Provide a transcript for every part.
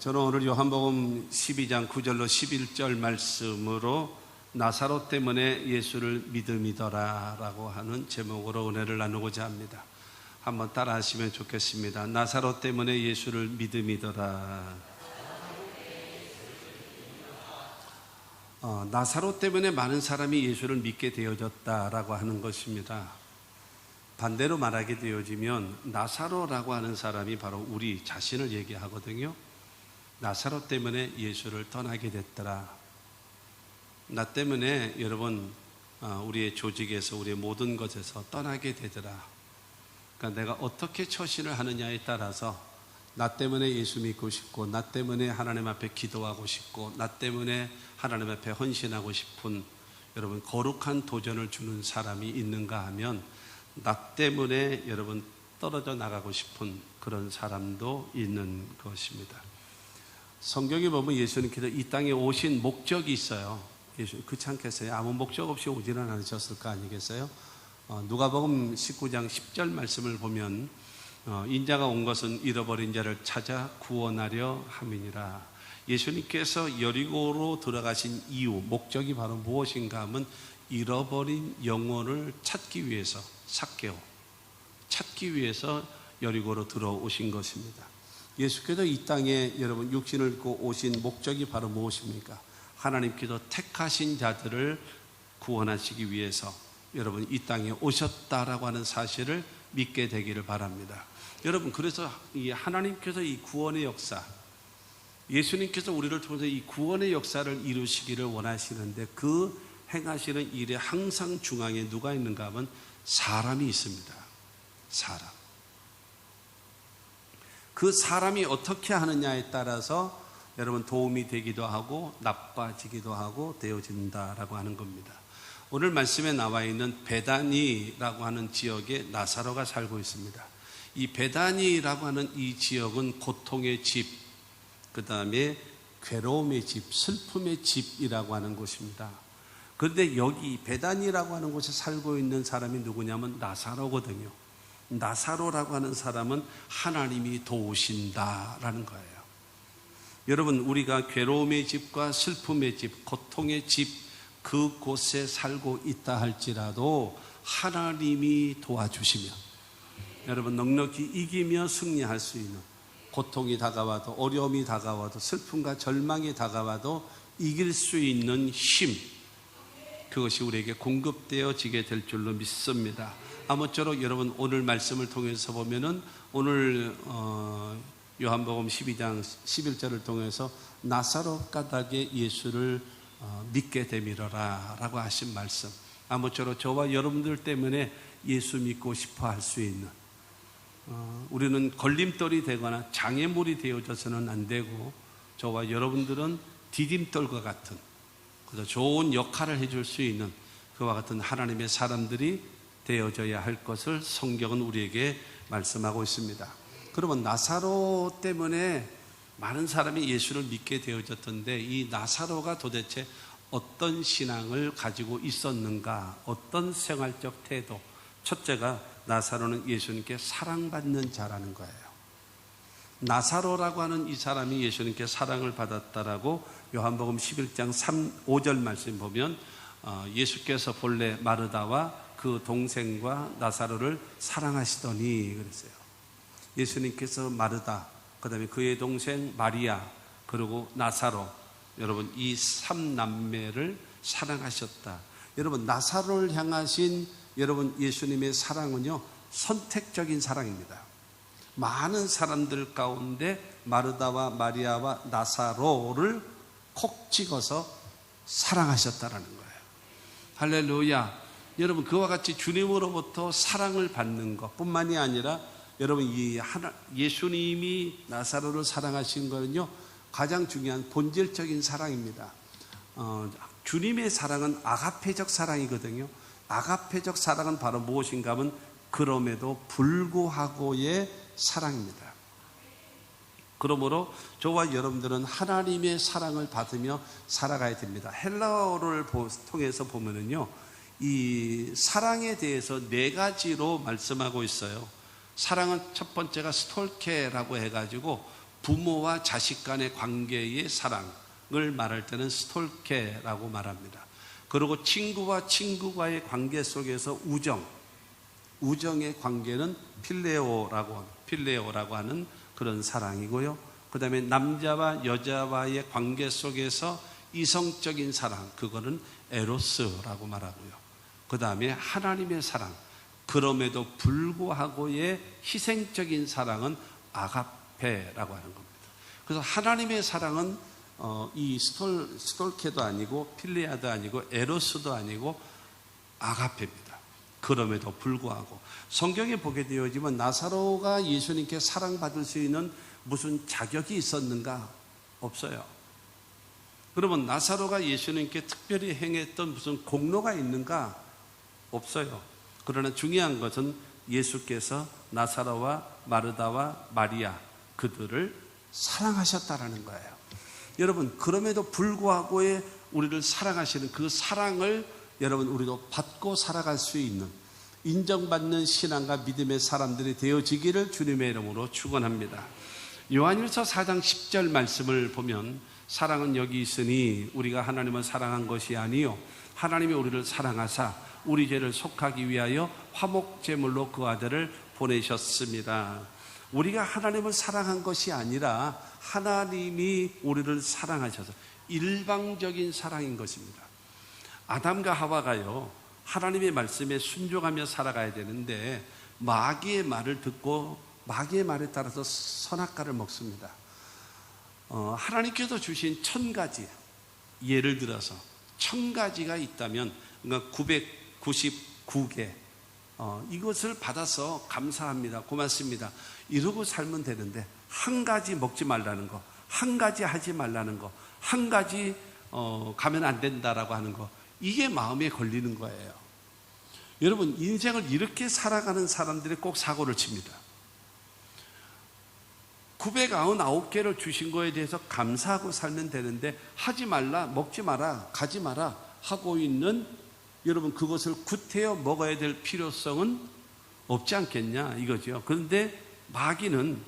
저는 오늘 요한복음 12장 9절로 11절 말씀으로 나사로 때문에 예수를 믿음이더라 라고 하는 제목으로 은혜를 나누고자 합니다. 한번 따라 하시면 좋겠습니다. 나사로 때문에 예수를 믿음이더라. 나사로 때문에 많은 사람이 예수를 믿게 되어졌다라고 하는 것입니다. 반대로 말하게 되어지면 나사로라고 하는 사람이 바로 우리 자신을 얘기하거든요. 나사로 때문에 예수를 떠나게 됐더라. 나 때문에 여러분 우리의 조직에서 우리의 모든 것에서 떠나게 되더라. 그러니까 내가 어떻게 처신을 하느냐에 따라서 나 때문에 예수 믿고 싶고, 나 때문에 하나님 앞에 기도하고 싶고, 나 때문에 하나님 앞에 헌신하고 싶은 여러분 거룩한 도전을 주는 사람이 있는가 하면 나 때문에 여러분 떨어져 나가고 싶은 그런 사람도 있는 것입니다. 성경에 보면 예수님께서 이 땅에 오신 목적이 있어요. 예수 그렇지 않겠어요? 아무 목적 없이 오지는 않으셨을 거 아니겠어요? 누가복음 19장 10절 말씀을 보면 인자가 온 것은 잃어버린 자를 찾아 구원하려 함이니라. 예수님께서 여리고로 들어가신 이유, 목적이 바로 무엇인가 하면 잃어버린 영혼을 찾기 위해서, 삭개오 찾기 위해서 여리고로 들어오신 것입니다. 예수께서 이 땅에 여러분 육신을 입고 오신 목적이 바로 무엇입니까? 하나님께서 택하신 자들을 구원하시기 위해서 여러분 이 땅에 오셨다라고 하는 사실을 믿게 되기를 바랍니다. 여러분, 그래서 이 하나님께서 이 구원의 역사, 예수님께서 우리를 통해서 이 구원의 역사를 이루시기를 원하시는데 그 행하시는 일에 항상 중앙에 누가 있는가 하면 사람이 있습니다. 사람. 그 사람이 어떻게 하느냐에 따라서 여러분 도움이 되기도 하고 나빠지기도 하고 되어진다라고 하는 겁니다. 오늘 말씀에 나와 있는 베다니라고 하는 지역에 나사로가 살고 있습니다. 이 베다니라고 하는 이 지역은 고통의 집, 그 다음에 괴로움의 집, 슬픔의 집이라고 하는 곳입니다. 그런데 여기 베다니라고 하는 곳에 살고 있는 사람이 누구냐면 나사로거든요. 나사로라고 하는 사람은 하나님이 도우신다라는 거예요. 여러분, 우리가 괴로움의 집과 슬픔의 집, 고통의 집, 그곳에 살고 있다 할지라도 하나님이 도와주시면 여러분 넉넉히 이기며 승리할 수 있는, 고통이 다가와도 어려움이 다가와도 슬픔과 절망이 다가와도 이길 수 있는 힘, 그것이 우리에게 공급되어지게 될 줄로 믿습니다. 아무쪼록 여러분 오늘 말씀을 통해서 보면은 오늘 요한복음 12장 11절을 통해서 나사로 가닥에 예수를 믿게 되밀어라 라고 하신 말씀, 아무쪼록 저와 여러분들 때문에 예수 믿고 싶어 할 수 있는, 우리는 걸림돌이 되거나 장애물이 되어져서는 안 되고 저와 여러분들은 디딤돌과 같은 그래서 좋은 역할을 해줄 수 있는 그와 같은 하나님의 사람들이 되어져야 할 것을 성경은 우리에게 말씀하고 있습니다. 그러면 나사로 때문에 많은 사람이 예수를 믿게 되어졌던데 이 나사로가 도대체 어떤 신앙을 가지고 있었는가, 어떤 생활적 태도. 첫째가 나사로는 예수님께 사랑받는 자라는 거예요. 나사로라고 하는 이 사람이 예수님께 사랑을 받았다라고 요한복음 11장 5절 말씀 보면 예수께서 본래 마르다와 그 동생과 나사로를 사랑하시더니 그랬어요. 예수님께서 마르다, 그 다음에 그의 동생 마리아, 그리고 나사로, 여러분 이 3남매를 사랑하셨다. 여러분 나사로를 향하신 여러분 예수님의 사랑은요 선택적인 사랑입니다. 많은 사람들 가운데 마르다와 마리아와 나사로를 콕 찍어서 사랑하셨다라는 거예요. 할렐루야. 여러분 그와 같이 주님으로부터 사랑을 받는 것뿐만이 아니라 여러분 예수님이 나사로를 사랑하신 거는요 가장 중요한 본질적인 사랑입니다. 주님의 사랑은 아가페적 사랑이거든요. 아가페적 사랑은 바로 무엇인가 하면 그럼에도 불구하고의 사랑입니다. 그러므로 저와 여러분들은 하나님의 사랑을 받으며 살아가야 됩니다. 헬라어를 통해서 보면은요 이 사랑에 대해서 4가지로 말씀하고 있어요. 사랑은 첫 번째가 스톨케라고 해가지고 부모와 자식 간의 관계의 사랑을 말할 때는 스톨케라고 말합니다. 그리고 친구와 친구와의 관계 속에서 우정의 관계는 필레오라고 하는 그런 사랑이고요. 그 다음에 남자와 여자와의 관계 속에서 이성적인 사랑, 그거는 에로스라고 말하고요. 그 다음에 하나님의 사랑, 그럼에도 불구하고의 희생적인 사랑은 아가페라고 하는 겁니다. 그래서 하나님의 사랑은 이 스톨케도 아니고 필레아도 아니고 에로스도 아니고 아가페입니다. 그럼에도 불구하고 성경에 보게 되어지면 나사로가 예수님께 사랑받을 수 있는 무슨 자격이 있었는가? 없어요. 그러면 나사로가 예수님께 특별히 행했던 무슨 공로가 있는가? 없어요. 그러나 중요한 것은 예수께서 나사로와 마르다와 마리아 그들을 사랑하셨다라는 거예요. 여러분, 그럼에도 불구하고의 우리를 사랑하시는 그 사랑을 여러분 우리도 받고 살아갈 수 있는 인정받는 신앙과 믿음의 사람들이 되어지기를 주님의 이름으로 축원합니다. 요한일서 4장 10절 말씀을 보면 사랑은 여기 있으니 우리가 하나님을 사랑한 것이 아니요 하나님이 우리를 사랑하사 우리 죄를 속하기 위하여 화목제물로 그 아들을 보내셨습니다. 우리가 하나님을 사랑한 것이 아니라 하나님이 우리를 사랑하셔서 일방적인 사랑인 것입니다. 아담과 하와가요 하나님의 말씀에 순종하며 살아가야 되는데 마귀의 말을 듣고 마귀의 말에 따라서 선악과를 먹습니다. 하나님께서 주신 1000가지, 예를 들어서 1000가지가 있다면 그러니까 999개 이것을 받아서 감사합니다, 고맙습니다 이러고 살면 되는데 한 가지 먹지 말라는 거, 한 가지 하지 말라는 거, 한 가지 가면 안 된다라고 하는 거, 이게 마음에 걸리는 거예요. 여러분, 인생을 이렇게 살아가는 사람들이 꼭 사고를 칩니다. 999개를 주신 거에 대해서 감사하고 살면 되는데 하지 말라, 먹지 마라, 가지 마라 하고 있는 여러분, 그것을 구태여 먹어야 될 필요성은 없지 않겠냐 이거죠. 그런데 마귀는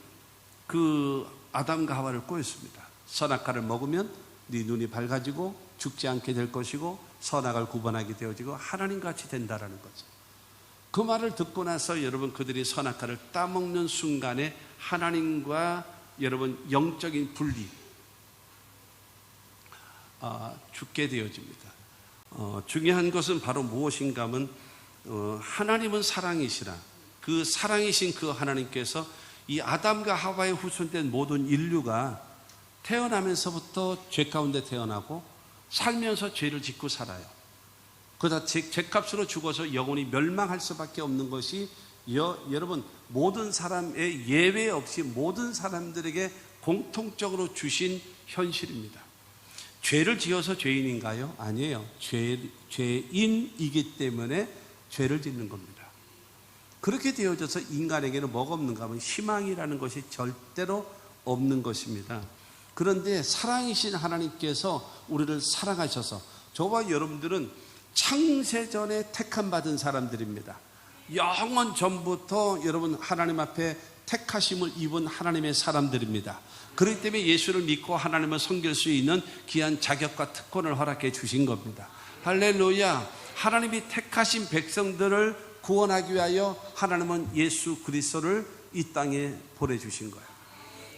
그 아담과 하와를 꼬였습니다. 선악과를 먹으면 네 눈이 밝아지고 죽지 않게 될 것이고 선악을 구분하게 되어지고 하나님같이 된다라는 거죠. 그 말을 듣고 나서 여러분 그들이 선악과를 따먹는 순간에 하나님과 여러분 영적인 분리 죽게 되어집니다. 중요한 것은 바로 무엇인가 하면 하나님은 사랑이시라. 그 사랑이신 그 하나님께서 이 아담과 하와의 후손된 모든 인류가 태어나면서부터 죄 가운데 태어나고 살면서 죄를 짓고 살아요. 그러다 죄값으로 죽어서 영원히 멸망할 수밖에 없는 것이 여러분 모든 사람의 예외 없이 모든 사람들에게 공통적으로 주신 현실입니다. 죄를 지어서 죄인인가요? 아니에요. 죄인이기 때문에 죄를 짓는 겁니다. 그렇게 되어져서 인간에게는 뭐가 없는가 하면 희망이라는 것이 절대로 없는 것입니다. 그런데 사랑이신 하나님께서 우리를 사랑하셔서 저와 여러분들은 창세전에 택함받은 사람들입니다. 영원 전부터 여러분 하나님 앞에 택하심을 입은 하나님의 사람들입니다. 그렇기 때문에 예수를 믿고 하나님을 섬길 수 있는 귀한 자격과 특권을 허락해 주신 겁니다. 할렐루야. 하나님이 택하신 백성들을 구원하기 위하여 하나님은 예수 그리스도를 이 땅에 보내주신 거예요.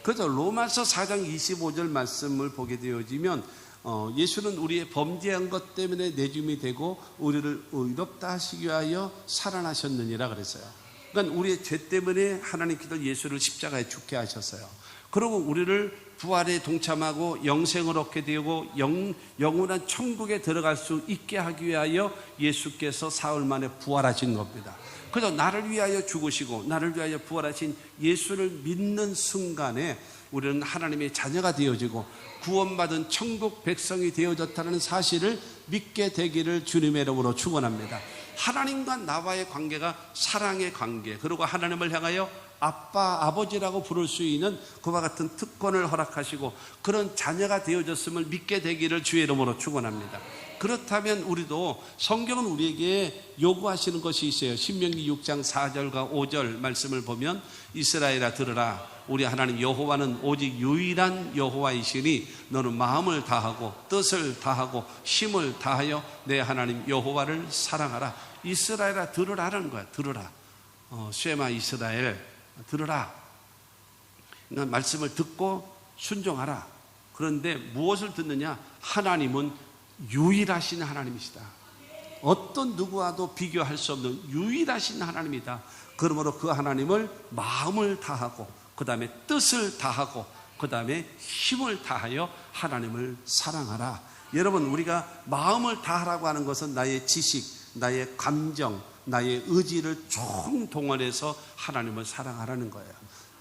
그래서 로마서 4장 25절 말씀을 보게 되어지면 예수는 우리의 범죄한 것 때문에 내줌이 되고 우리를 의롭다 하시기 위하여 살아나셨느니라 그랬어요. 그러니까 우리의 죄 때문에 하나님께서 예수를 십자가에 죽게 하셨어요. 그리고 우리를 부활에 동참하고 영생을 얻게 되고 영원한 천국에 들어갈 수 있게 하기 위하여 예수께서 사흘 만에 부활하신 겁니다. 그래서 나를 위하여 죽으시고 나를 위하여 부활하신 예수를 믿는 순간에 우리는 하나님의 자녀가 되어지고 구원받은 천국 백성이 되어졌다는 사실을 믿게 되기를 주님의 이름으로 축원합니다. 하나님과 나와의 관계가 사랑의 관계, 그리고 하나님을 향하여 아빠, 아버지라고 부를 수 있는 그와 같은 특권을 허락하시고 그런 자녀가 되어졌음을 믿게 되기를 주의 이름으로 축원합니다. 그렇다면 우리도 성경은 우리에게 요구하시는 것이 있어요. 신명기 6장 4절과 5절 말씀을 보면 이스라엘아 들으라. 우리 하나님 여호와는 오직 유일한 여호와이시니 너는 마음을 다하고 뜻을 다하고 힘을 다하여 내 하나님 여호와를 사랑하라. 이스라엘아 들으라는 거야. 들으라. 쉐마 이스라엘 들으라. 그러니까 말씀을 듣고 순종하라. 그런데 무엇을 듣느냐? 하나님은 유일하신 하나님이시다. 어떤 누구와도 비교할 수 없는 유일하신 하나님이다. 그러므로 그 하나님을 마음을 다하고 그 다음에 뜻을 다하고 그 다음에 힘을 다하여 하나님을 사랑하라. 여러분, 우리가 마음을 다하라고 하는 것은 나의 지식, 나의 감정, 나의 의지를 총동원해서 하나님을 사랑하라는 거예요.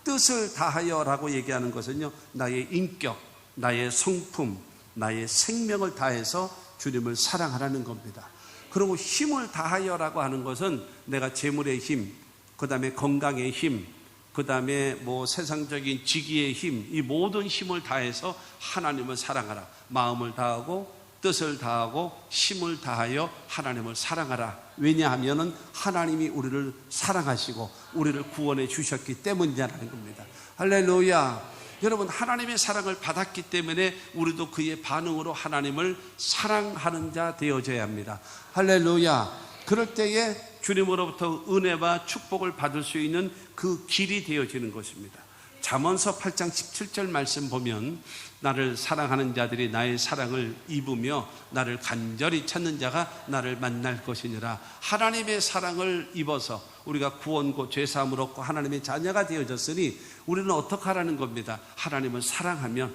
뜻을 다하여라고 얘기하는 것은요, 나의 인격, 나의 성품, 나의 생명을 다해서 주님을 사랑하라는 겁니다. 그리고 힘을 다하여라고 하는 것은 내가 재물의 힘, 그 다음에 건강의 힘, 그 다음에 뭐 세상적인 직위의 힘, 이 모든 힘을 다해서 하나님을 사랑하라. 마음을 다하고 뜻을 다하고 힘을 다하여 하나님을 사랑하라. 왜냐하면 하나님이 우리를 사랑하시고 우리를 구원해 주셨기 때문이라는 겁니다. 할렐루야. 여러분, 하나님의 사랑을 받았기 때문에 우리도 그의 반응으로 하나님을 사랑하는 자 되어져야 합니다. 할렐루야. 그럴 때에 주님으로부터 은혜와 축복을 받을 수 있는 그 길이 되어지는 것입니다. 잠언서 8장 17절 말씀 보면 나를 사랑하는 자들이 나의 사랑을 입으며 나를 간절히 찾는 자가 나를 만날 것이니라. 하나님의 사랑을 입어서 우리가 구원고 죄사함을 얻고 하나님의 자녀가 되어졌으니 우리는 어떻게 하라는 겁니다. 하나님을 사랑하면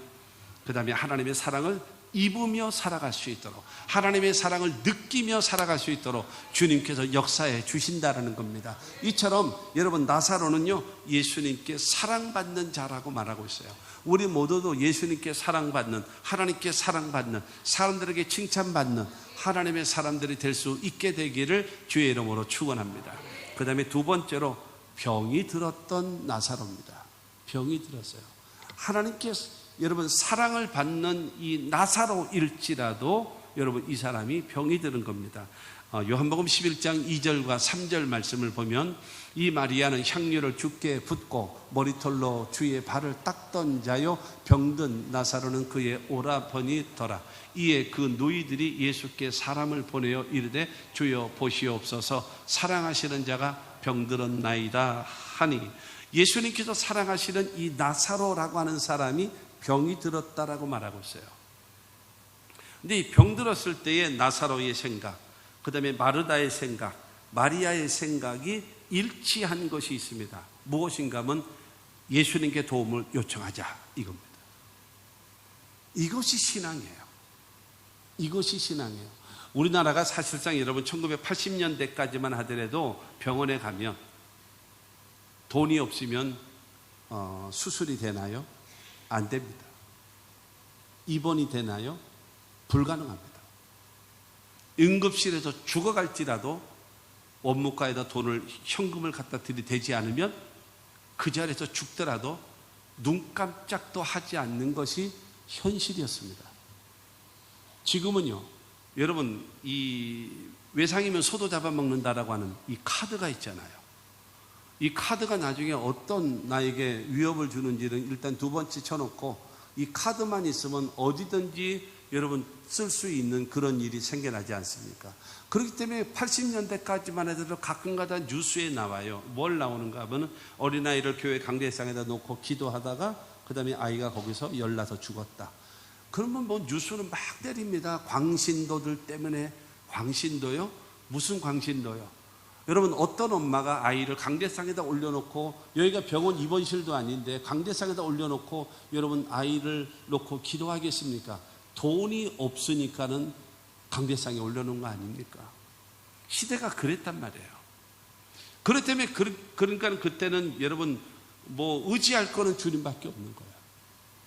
그 다음에 하나님의 사랑을 입으며 살아갈 수 있도록, 하나님의 사랑을 느끼며 살아갈 수 있도록 주님께서 역사해 주신다는 겁니다. 이처럼 여러분, 나사로는요 예수님께 사랑받는 자라고 말하고 있어요. 우리 모두도 예수님께 사랑받는, 하나님께 사랑받는, 사람들에게 칭찬받는 하나님의 사람들이 될 수 있게 되기를 주의 이름으로 축원합니다. 그 다음에 두 번째로 병이 들었던 나사로입니다. 병이 들었어요. 하나님께 여러분 사랑을 받는 이 나사로일지라도 여러분 이 사람이 병이 드는 겁니다. 요한복음 11장 2절과 3절 말씀을 보면 이 마리아는 향유를 주께 붓고 머리털로 주의 발을 닦던 자요 병든 나사로는 그의 오라버니더라. 이에 그 누이들이 예수께 사람을 보내어 이르되 주여 보시옵소서 사랑하시는 자가 병들었나이다 하니, 예수님께서 사랑하시는 이 나사로라고 하는 사람이 병이 들었다라고 말하고 있어요. 근데 이 병 들었을 때의 나사로의 생각, 그 다음에 마르다의 생각, 마리아의 생각이 일치한 것이 있습니다. 무엇인가 하면 예수님께 도움을 요청하자 이겁니다. 이것이 신앙이에요. 이것이 신앙이에요. 우리나라가 사실상 여러분 1980년대까지만 하더라도 병원에 가면 돈이 없으면 수술이 되나요? 안 됩니다. 입원이 되나요? 불가능합니다. 응급실에서 죽어갈지라도 원무과에다 돈을, 현금을 갖다 들이대지 않으면 그 자리에서 죽더라도 눈 깜짝도 하지 않는 것이 현실이었습니다. 지금은요, 여러분, 이 외상이면 소도 잡아먹는다라고 하는 이 카드가 있잖아요. 이 카드가 나중에 어떤 나에게 위협을 주는지는 일단 두 번째 쳐놓고 이 카드만 있으면 어디든지 여러분 쓸 수 있는 그런 일이 생겨나지 않습니까? 그렇기 때문에 80년대까지만 해도 가끔가다 뉴스에 나와요. 뭘 나오는가 하면 어린아이를 교회 강대상에다 놓고 기도하다가 그 다음에 아이가 거기서 열나서 죽었다. 그러면 뭐 뉴스는 막 때립니다. 광신도들 때문에. 광신도요? 무슨 광신도요? 여러분, 어떤 엄마가 아이를 강대상에다 올려놓고, 여기가 병원 입원실도 아닌데 강대상에다 올려놓고 여러분 아이를 놓고 기도하겠습니까? 돈이 없으니까는 강대상에 올려놓은 거 아닙니까? 시대가 그랬단 말이에요. 그렇기 때문에 그러니까 그때는 여러분 뭐 의지할 거는 주님밖에 없는 거예요.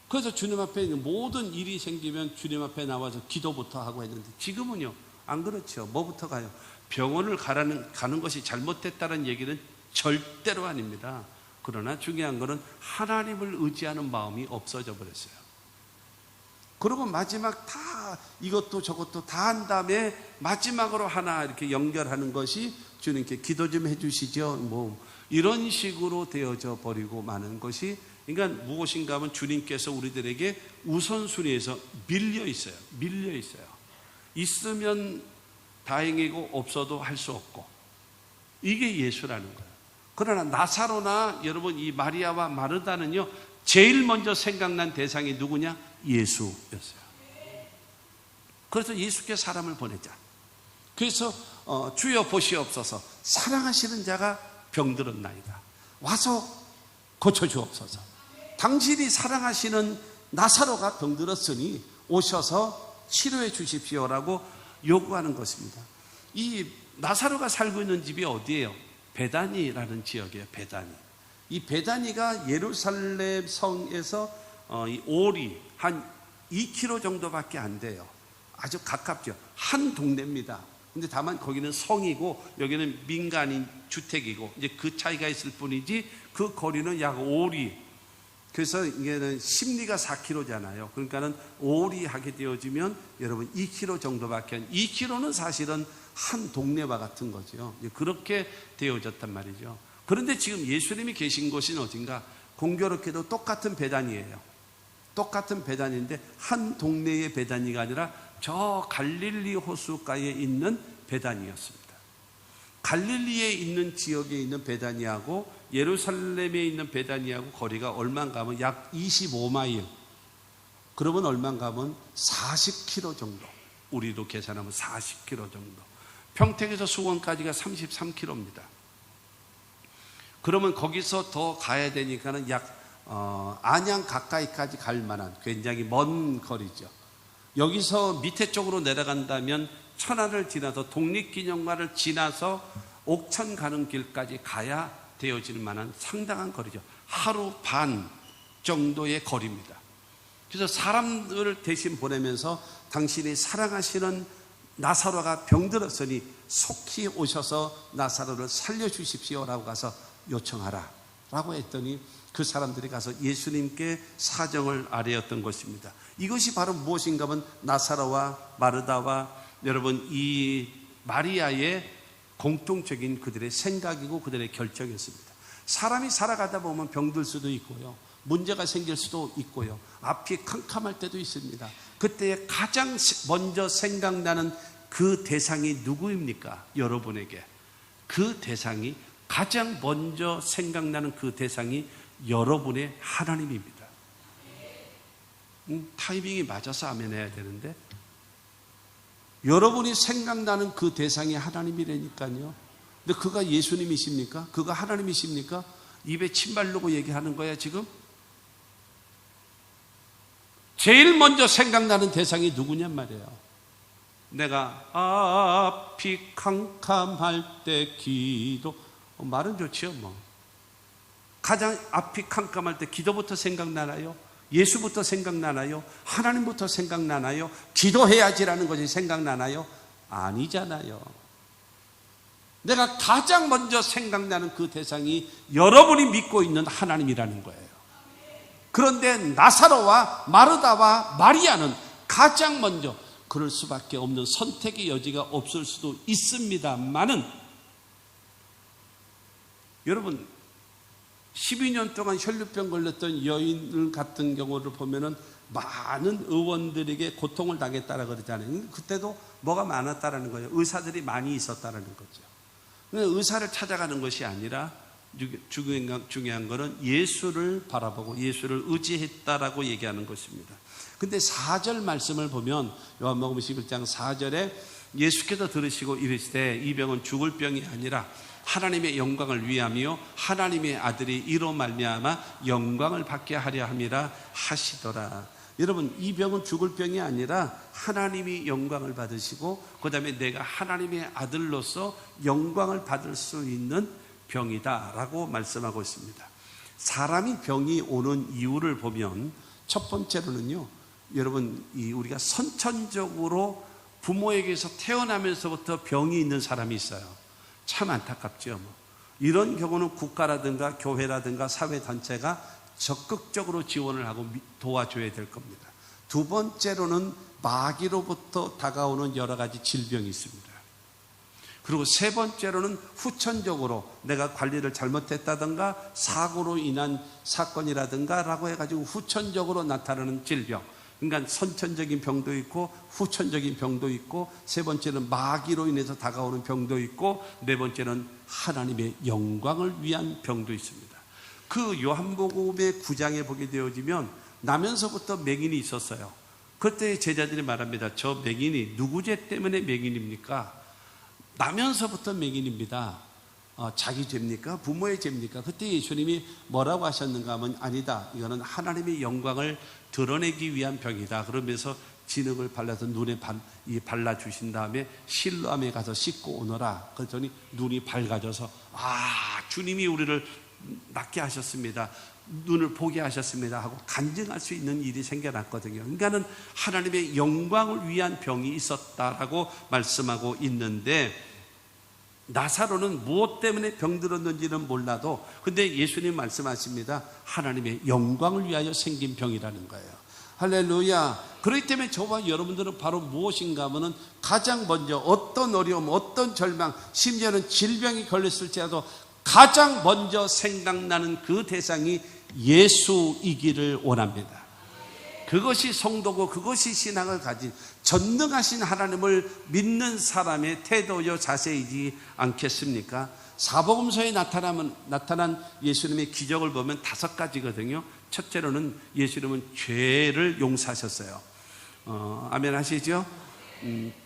그래서 주님 앞에 있는 모든 일이 생기면 주님 앞에 나와서 기도부터 하고 했는데, 지금은요 안 그렇죠. 뭐부터 가요? 병원을 가는 것이 잘못됐다는 얘기는 절대로 아닙니다. 그러나 중요한 것은 하나님을 의지하는 마음이 없어져 버렸어요. 그리고 마지막 다 이것도 저것도 다 한 다음에 마지막으로 하나 이렇게 연결하는 것이 주님께 기도 좀 해주시죠. 뭐 이런 식으로 되어져 버리고 마는 것이 그러니까 무엇인가 하면 주님께서 우리들에게 우선순위에서 밀려 있어요. 있으면 다행이고 없어도 할 수 없고, 이게 예수라는 거예요. 그러나 나사로나 여러분 이 마리아와 마르다는요, 제일 먼저 생각난 대상이 누구냐? 예수였어요. 그래서 예수께 사람을 보내자. 그래서 주여 보시옵소서, 사랑하시는 자가 병들었나이다. 와서 고쳐주옵소서. 당신이 사랑하시는 나사로가 병들었으니 오셔서 치료해 주십시오라고 요구하는 것입니다. 이 나사로가 살고 있는 집이 어디예요? 베다니라는 지역이에요. 베다니. 이 베다니가 예루살렘 성에서 이 오리 한 2km 정도밖에 안 돼요. 아주 가깝죠. 한 동네입니다. 근데 다만 거기는 성이고 여기는 민간인 주택이고 이제 그 차이가 있을 뿐이지 그 거리는 약 5리. 그래서 이게는 심리가 4km잖아요. 그러니까는 5리 하게 되어지면 여러분 2km 정도밖에 안, 2km는 사실은 한 동네와 같은 거죠. 그렇게 되어졌단 말이죠. 그런데 지금 예수님이 계신 곳은 어딘가? 공교롭게도 똑같은 베단이에요. 똑같은 베단인데 한 동네의 베단이가 아니라 저 갈릴리 호수가에 있는 베단이었습니다. 갈릴리에 있는 지역에 있는 베다니하고 예루살렘에 있는 베다니하고 거리가 얼마인가 하면 약 25마일. 그러면 얼마인가 하면 40km 정도. 우리로 계산하면 40km 정도. 평택에서 수원까지가 33km입니다. 그러면 거기서 더 가야 되니까는 약 안양 가까이까지 갈 만한 굉장히 먼 거리죠. 여기서 밑에 쪽으로 내려간다면 천안을 지나서 독립기념관을 지나서 옥천 가는 길까지 가야 되어질 만한 상당한 거리죠. 하루 반 정도의 거리입니다. 그래서 사람들을 대신 보내면서 당신이 사랑하시는 나사로가 병들었으니 속히 오셔서 나사로를 살려주십시오라고 가서 요청하라 라고 했더니 그 사람들이 가서 예수님께 사정을 아뢰었던 것입니다. 이것이 바로 무엇인가 하면 나사로와 마르다와 여러분 이 마리아의 공통적인 그들의 생각이고 그들의 결정이었습니다. 사람이 살아가다 보면 병들 수도 있고요, 문제가 생길 수도 있고요, 앞이 캄캄할 때도 있습니다. 그때 가장 먼저 생각나는 그 대상이 누구입니까? 여러분에게 그 대상이 가장 먼저 생각나는 그 대상이 여러분의 하나님입니다. 타이밍이 맞아서 아멘 해야 되는데 여러분이 생각나는 그 대상이 하나님이라니까요. 근데 그가 예수님이십니까? 그가 하나님이십니까? 입에 침 바르고 얘기하는 거야 지금? 제일 먼저 생각나는 대상이 누구냔 말이에요. 내가 앞이 캄캄할 때 기도, 말은 좋지요 뭐. 가장 앞이 캄캄할 때 기도부터 생각나나요? 예수부터 생각나나요? 하나님부터 생각나나요? 기도해야지라는 것이 생각나나요? 아니잖아요. 내가 가장 먼저 생각나는 그 대상이 여러분이 믿고 있는 하나님이라는 거예요. 그런데 나사로와 마르다와 마리아는 가장 먼저, 그럴 수밖에 없는 선택의 여지가 없을 수도 있습니다만은, 여러분 12년 동안 혈류병 걸렸던 여인 같은 경우를 보면은 많은 의원들에게 고통을 당했다라 그러잖아요. 그때도 뭐가 많았다라는 거예요. 의사들이 많이 있었다라는 거죠. 의사를 찾아가는 것이 아니라 중요한 것은 예수를 바라보고 예수를 의지했다라고 얘기하는 것입니다. 근데 4절 말씀을 보면 요한복음 11장 4절에 예수께서 들으시고 이르시되 이 병은 죽을 병이 아니라 하나님의 영광을 위하며 하나님의 아들이 이로 말미암아 영광을 받게 하려 함이라 하시더라. 여러분 이 병은 죽을 병이 아니라 하나님이 영광을 받으시고 그 다음에 내가 하나님의 아들로서 영광을 받을 수 있는 병이다 라고 말씀하고 있습니다. 사람이 병이 오는 이유를 보면 첫 번째로는요, 여러분 우리가 선천적으로 부모에게서 태어나면서부터 병이 있는 사람이 있어요. 참 안타깝죠. 이런 경우는 국가라든가 교회라든가 사회단체가 적극적으로 지원을 하고 도와줘야 될 겁니다. 두 번째로는 마귀로부터 다가오는 여러 가지 질병이 있습니다. 그리고 세 번째로는 후천적으로 내가 관리를 잘못했다든가 사고로 인한 사건이라든가 라고 해가지고 후천적으로 나타나는 질병, 그러니까 선천적인 병도 있고 후천적인 병도 있고, 세 번째는 마귀로 인해서 다가오는 병도 있고, 네 번째는 하나님의 영광을 위한 병도 있습니다. 그 요한복음의 9장에 보게 되어지면 나면서부터 맹인이 있었어요. 그때 제자들이 말합니다. 저 맹인이 누구 죄 때문에 맹인입니까? 나면서부터 맹인입니다. 자기 죄입니까? 부모의 죄입니까? 그때 예수님이 뭐라고 하셨는가 하면, 아니다, 이거는 하나님의 영광을 드러내기 위한 병이다. 그러면서 진흙을 발라서 눈에 발라주신 다음에 실로암에 가서 씻고 오너라. 그랬더니 눈이 밝아져서, 주님이 우리를 낫게 하셨습니다, 눈을 보게 하셨습니다 하고 간증할 수 있는 일이 생겨났거든요. 그러니까는 하나님의 영광을 위한 병이 있었다라고 말씀하고 있는데, 나사로는 무엇 때문에 병들었는지는 몰라도 근데 예수님 말씀하십니다. 하나님의 영광을 위하여 생긴 병이라는 거예요. 할렐루야. 그렇기 때문에 저와 여러분들은 바로 무엇인가 하면은 가장 먼저 어떤 어려움, 어떤 절망, 심지어는 질병이 걸렸을지라도 가장 먼저 생각나는 그 대상이 예수이기를 원합니다. 그것이 성도고 그것이 신앙을 가진 전능하신 하나님을 믿는 사람의 태도요 자세이지 않겠습니까? 사복음서에 나타난 예수님의 기적을 보면 5가지거든요. 첫째로는 예수님은 죄를 용서하셨어요. 아멘 하시죠?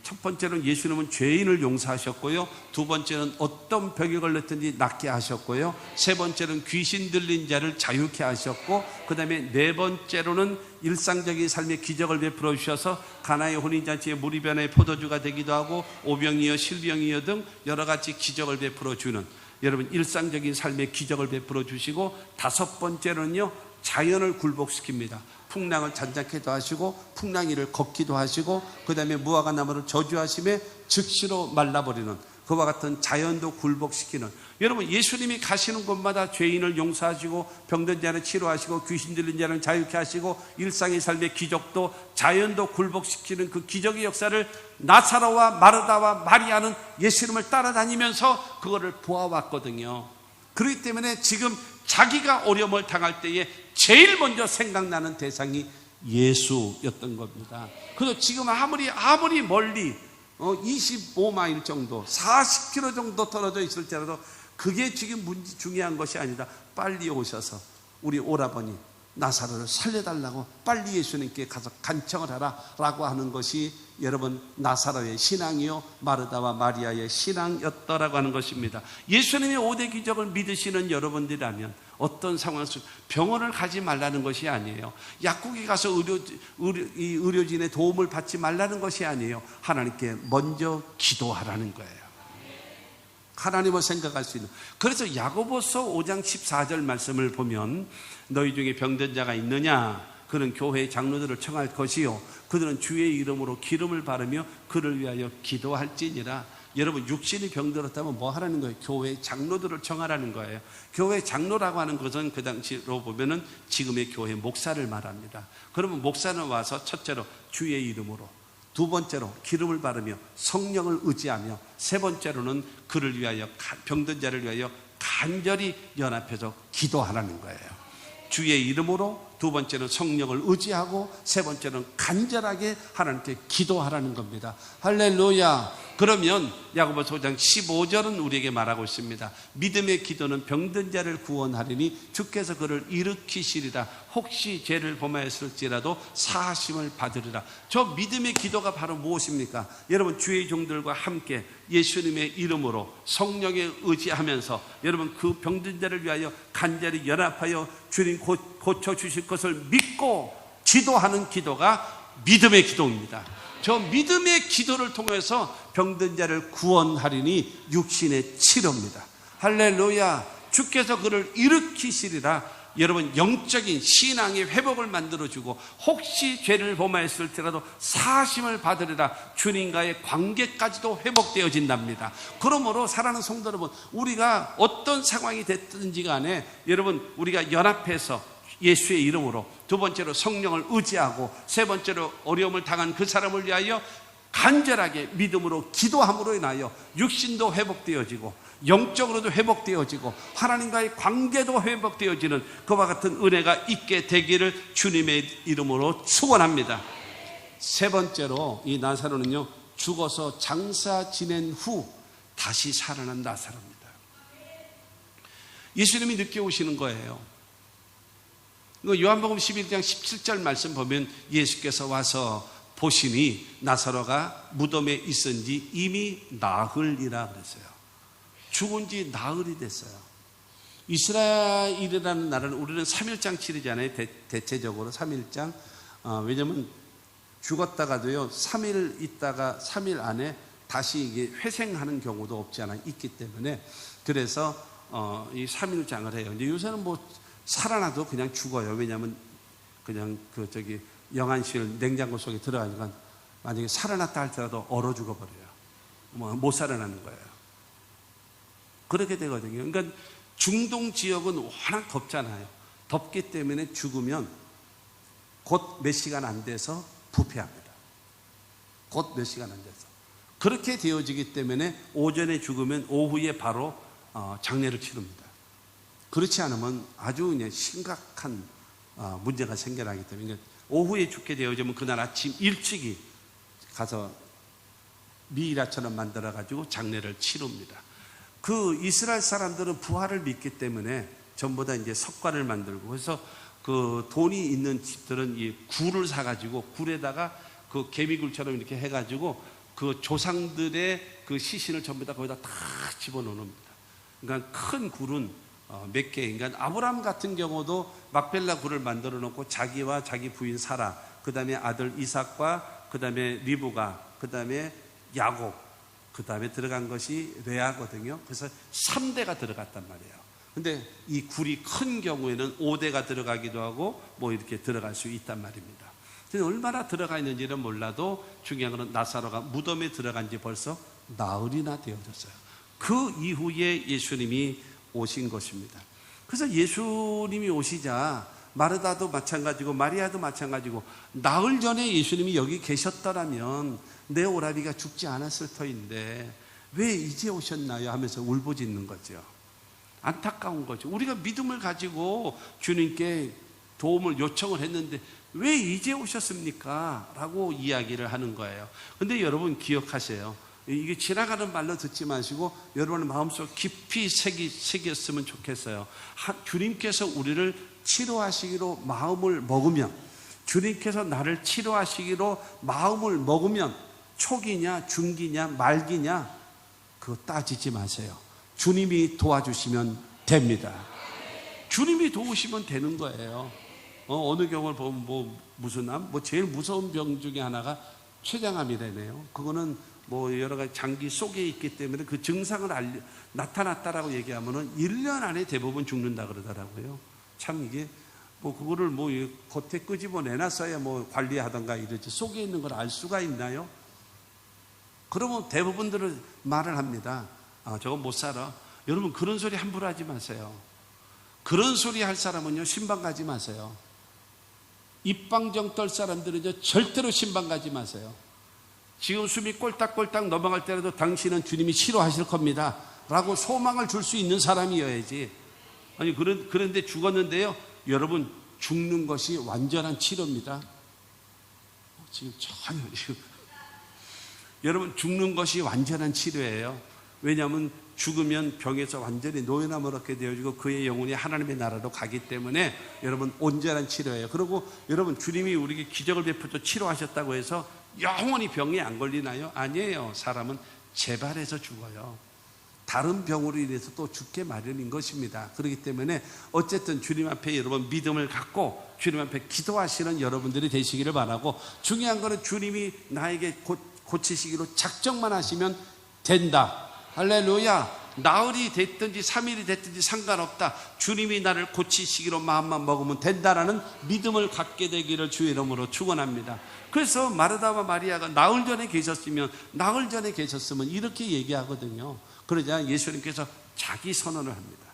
첫 번째로는 예수님은 죄인을 용서하셨고요. 두 번째는 어떤 병에 걸렸든지 낫게 하셨고요. 세 번째는 귀신 들린 자를 자유케 하셨고, 그 다음에 네 번째로는 일상적인 삶의 기적을 베풀어 주셔서 가나의 혼인잔치에 물이 변해 포도주가 되기도 하고, 오병이어 실병이어 등 여러 가지 기적을 베풀어 주는, 여러분 일상적인 삶의 기적을 베풀어 주시고, 다섯 번째로는요, 자연을 굴복시킵니다. 풍랑을 잔잔케도 하시고 풍랑이를 걷기도 하시고, 그 다음에 무화과 나무를 저주하심에 즉시로 말라버리는 그와 같은 자연도 굴복시키는, 여러분 예수님이 가시는 곳마다 죄인을 용서하시고 병든 자를 치료하시고 귀신 들린 자를 자유케 하시고 일상의 삶의 기적도 자연도 굴복시키는 그 기적의 역사를 나사로와 마르다와 마리아는 예수님을 따라다니면서 그거를 보아왔거든요. 그렇기 때문에 지금 자기가 어려움을 당할 때에 제일 먼저 생각나는 대상이 예수였던 겁니다. 그래서 지금 아무리 멀리 25마일 정도 40km 정도 떨어져 있을지라도 그게 지금 중요한 것이 아니다. 빨리 오셔서 우리 오라버니 나사로를 살려달라고 빨리 예수님께 가서 간청을 하라 라고 하는 것이 여러분 나사로의 신앙이요 마르다와 마리아의 신앙이었더라고 하는 것입니다. 예수님의 5대 기적을 믿으시는 여러분들이라면 어떤 상황에서 병원을 가지 말라는 것이 아니에요. 약국에 가서 의료진의 도움을 받지 말라는 것이 아니에요. 하나님께 먼저 기도하라는 거예요. 하나님을 생각할 수 있는. 그래서 야고보서 5장 14절 말씀을 보면, 너희 중에 병든 자가 있느냐? 그는 교회의 장로들을 청할 것이요 그들은 주의 이름으로 기름을 바르며 그를 위하여 기도할지니라. 여러분 육신이 병들었다면 뭐 하라는 거예요? 교회의 장로들을 청하라는 거예요. 교회 장로라고 하는 것은 그 당시로 보면은 지금의 교회 목사를 말합니다. 그러면 목사는 와서 첫째로 주의 이름으로, 두 번째로 기름을 바르며 성령을 의지하며, 세 번째로는 그를 위하여 병든 자를 위하여 간절히 연합해서 기도하라는 거예요. 주의 이름으로, 두 번째는 성령을 의지하고, 세 번째는 간절하게 하나님께 기도하라는 겁니다. 할렐루야. 그러면 야고보서 5장 15절은 우리에게 말하고 있습니다. 믿음의 기도는 병든 자를 구원하리니 주께서 그를 일으키시리라. 혹시 죄를 범하였을지라도 사하심을 받으리라. 저 믿음의 기도가 바로 무엇입니까? 여러분 주의 종들과 함께 예수님의 이름으로 성령에 의지하면서 여러분 그 병든 자를 위하여 간절히 연합하여 주님 고쳐주실 것을 믿고 기도하는 기도가 믿음의 기도입니다. 저 믿음의 기도를 통해서 병든 자를 구원하리니 육신의 치료입니다. 할렐루야. 주께서 그를 일으키시리라. 여러분 영적인 신앙의 회복을 만들어주고, 혹시 죄를 범하였을지라도 사하심을 받으리라. 주님과의 관계까지도 회복되어진답니다. 그러므로 사랑하는 성도 여러분, 우리가 어떤 상황이 됐든지 간에 여러분 우리가 연합해서 예수의 이름으로, 두 번째로 성령을 의지하고, 세 번째로 어려움을 당한 그 사람을 위하여 간절하게 믿음으로 기도함으로 인하여 육신도 회복되어지고 영적으로도 회복되어지고 하나님과의 관계도 회복되어지는 그와 같은 은혜가 있게 되기를 주님의 이름으로 축원합니다. 세 번째로 이 나사로는요, 죽어서 장사 지낸 후 다시 살아난 나사로입니다. 예수님이 늦게 오시는 거예요. 요한복음 11장 17절 말씀 보면 예수께서 와서 보시니 나사로가 무덤에 있은지 이미 나흘이라 그랬어요. 죽은 지 나흘이 됐어요. 이스라엘이라는 나라는 우리는 3일장 치르잖아요. 대체적으로 3일장. 왜냐하면 죽었다가도요 3일 있다가 3일 안에 다시 이게 회생하는 경우도 없지 않아 있기 때문에 그래서 이 3일장을 해요. 근데 요새는 뭐 살아나도 그냥 죽어요. 왜냐하면 그냥 영안실 냉장고 속에 들어가니까 만약에 살아났다 할지라도 얼어 죽어버려요. 못 살아나는 거예요. 그렇게 되거든요. 그러니까 중동 지역은 워낙 덥잖아요. 덥기 때문에 죽으면 곧 몇 시간 안 돼서 부패합니다. 곧 몇 시간 안 돼서. 그렇게 되어지기 때문에 오전에 죽으면 오후에 바로 장례를 치릅니다. 그렇지 않으면 아주 그냥 심각한 문제가 생겨나기 때문에 오후에 죽게 되어지면 그날 아침 일찍이 가서 미이라처럼 만들어가지고 장례를 치릅니다. 그 이스라엘 사람들은 부활을 믿기 때문에 전부 다 이제 석관을 만들고 그래서 그 돈이 있는 집들은 이 굴을 사가지고 굴에다가 그 개미굴처럼 이렇게 해가지고 그 조상들의 그 시신을 전부 다 거기다 다 집어넣습니다. 그러니까 큰 굴은 몇 개. 그러니까 아브라함 같은 경우도 막벨라 굴을 만들어 놓고 자기와 자기 부인 사라, 그 다음에 아들 이삭과 그 다음에 리브가, 그 다음에 야곱, 그 다음에 들어간 것이 레아거든요. 그래서 3대가 들어갔단 말이에요. 근데 이 굴이 큰 경우에는 5대가 들어가기도 하고 뭐 이렇게 들어갈 수 있단 말입니다. 얼마나 들어가 있는지는 몰라도 중요한 것은 나사로가 무덤에 들어간 지 벌써 나흘이나 되어졌어요. 그 이후에 예수님이 오신 것입니다. 그래서 예수님이 오시자 마르다도 마찬가지고 마리아도 마찬가지고 나흘 전에 예수님이 여기 계셨더라면 내 오라비가 죽지 않았을 터인데 왜 이제 오셨나요? 하면서 울부짖는 거죠. 안타까운 거죠. 우리가 믿음을 가지고 주님께 도움을 요청을 했는데 왜 이제 오셨습니까? 라고 이야기를 하는 거예요. 근데 여러분 기억하세요. 이게 지나가는 말로 듣지 마시고 여러분의 마음속 깊이 새겼으면 좋겠어요. 주님께서 우리를 치료하시기로 마음을 먹으면, 주님께서 나를 치료하시기로 마음을 먹으면 초기냐 중기냐 말기냐 그거 따지지 마세요. 주님이 도와주시면 됩니다. 주님이 도우시면 되는 거예요. 어느 경우를 보면 무슨 암? 제일 무서운 병 중에 하나가 췌장암이라네요. 그거는 여러 가지 장기 속에 있기 때문에 그 증상을 나타났다라고 얘기하면은 1년 안에 대부분 죽는다 그러더라고요. 참 이게 그거를 겉에 끄집어 내놨어야 관리하던가 이러지 속에 있는 걸 알 수가 있나요? 그러면 대부분들은 말을 합니다. 저건 못 살아. 여러분 그런 소리 함부로 하지 마세요. 그런 소리 할 사람은요 신방 가지 마세요. 입방정 떨 사람들은요 절대로 신방 가지 마세요. 지금 숨이 꼴딱꼴딱 넘어갈 때라도 당신은 주님이 치료하실 겁니다 라고 소망을 줄 수 있는 사람이어야지. 아니 그런데 죽었는데요 여러분 죽는 것이 완전한 치료입니다. 지금 전혀 여러분 죽는 것이 완전한 치료예요. 왜냐하면 죽으면 병에서 완전히 노예나 먹게 되어지고 그의 영혼이 하나님의 나라로 가기 때문에 여러분 온전한 치료예요. 그리고 여러분 주님이 우리에게 기적을 베풀어 치료하셨다고 해서 영원히 병에 안 걸리나요? 아니에요. 사람은 재발해서 죽어요. 다른 병으로 인해서 또 죽게 마련인 것입니다. 그렇기 때문에 어쨌든 주님 앞에 여러분 믿음을 갖고 주님 앞에 기도하시는 여러분들이 되시기를 바라고, 중요한 것은 주님이 나에게 고치시기로 작정만 하시면 된다. 할렐루야. 나흘이 됐든지 3일이 됐든지 상관없다. 주님이 나를 고치시기로 마음만 먹으면 된다라는 믿음을 갖게 되기를 주의 이름으로 축원합니다. 그래서 마르다와 마리아가 나흘 전에 계셨으면 이렇게 얘기하거든요. 그러자 예수님께서 자기 선언을 합니다.